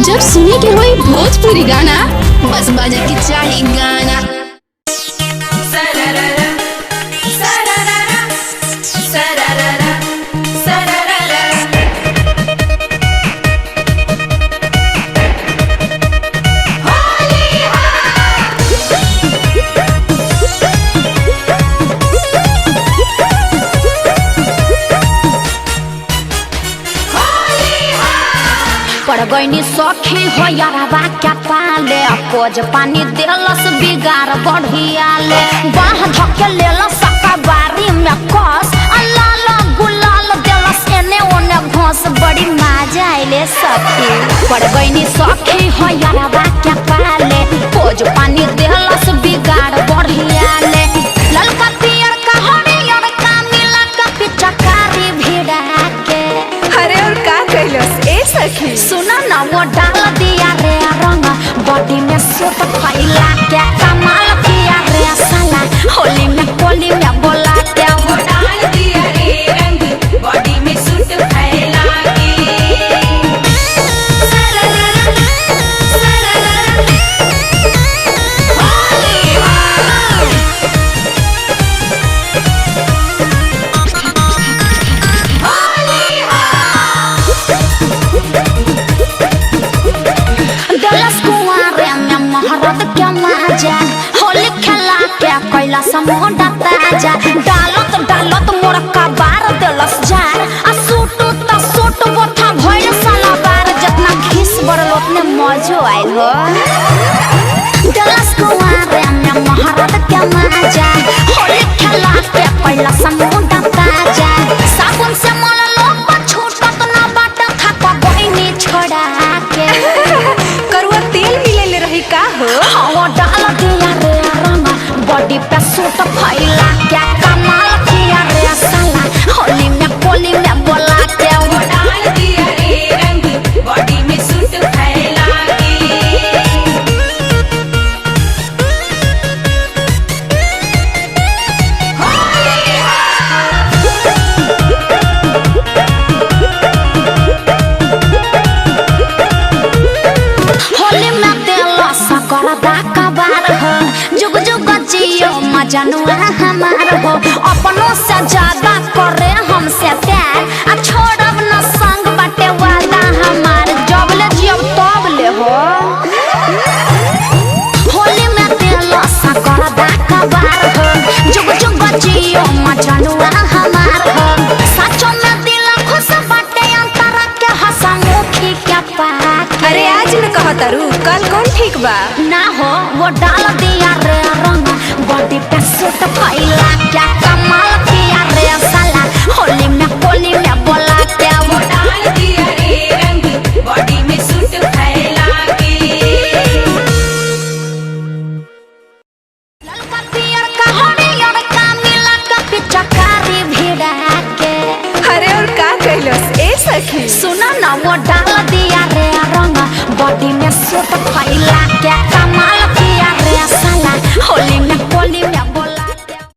जब सुने के होई भोजपुरी गाना बस बजे के चाही गाना। पड़ गईनी सखी हो यारवा क्या पाले पोज पानी देलस बिगाड़ बढ़िया ले बाह धके लेलस कबारी में कस लाल गुलाल देलस एने ओने घोस बड़ी मजा आइले सखी। पड़ गईनी सखी हो यारवा क्या पाले पोज पानी देलस बिगाड़ बढ़िया ले ललका पियर का हरियर का मिला का पिचकारी भिड़ा के। अरे और का कैलस ए सखी? सुना ना वो डाल दिया रे रंग बॉडी में सूट फैला के कमाल किया रे साला होली में कोली में बोला के वो डाल दिया रे रंग बॉडी में सूट फैला के। होली खेला के कैला समुंडा ताजा डालत डालत मोर कबार देलस जार आ सूट त सूट बोथा भइल साला बार जितना घिस बरल उतने मजो आइल हो। देलस कुआरे में महारत के मजा होली खेला के कैला समुंडा ताजा साबुन से मल लोग छूटत ना बाट था बहिनी छोड़ा के। करुआ तेल मिलेले रही का हो? हाँ डाल दिया रे रंग बॉडी पे सूट फैला क्या कमाल किया रे साला होली में कोली में बोला के। वो डाल दिया रे रंग बॉडी में सूट फैला के। होली में देला सकर दा कबार हो जुग जुग जियो मजनुआ हमार हो अपनों से ज्यादा करे हमसे प्यार आ छोड़ब न संग बाटे वादा हमार जबले जियब तबले हो। होली में देला सकर दा कबार हो जुग जुग जियो मजनुआ हमार हो सचो में दिल खुश बाटे अंतरा के हंसमुखी के पाके। अरे आज न कहतारू कल कौन ठीक बा? ना हो वो डाल दिया रे रंग बॉडी पे सूट फैला क्या कमाल किया रे साला होली में कोली में बोला के। वो डाल दिया रे रंग बॉडी में सूट फैला के। ललका पियर का हरियर का मिला का पिचकारी भिड़ा के। अरे और का कैलस ए सखी? सुना ना वो डाल दिया रे रंग बॉडी में सूट फैला के कमाल किया रे साला होली में कोली में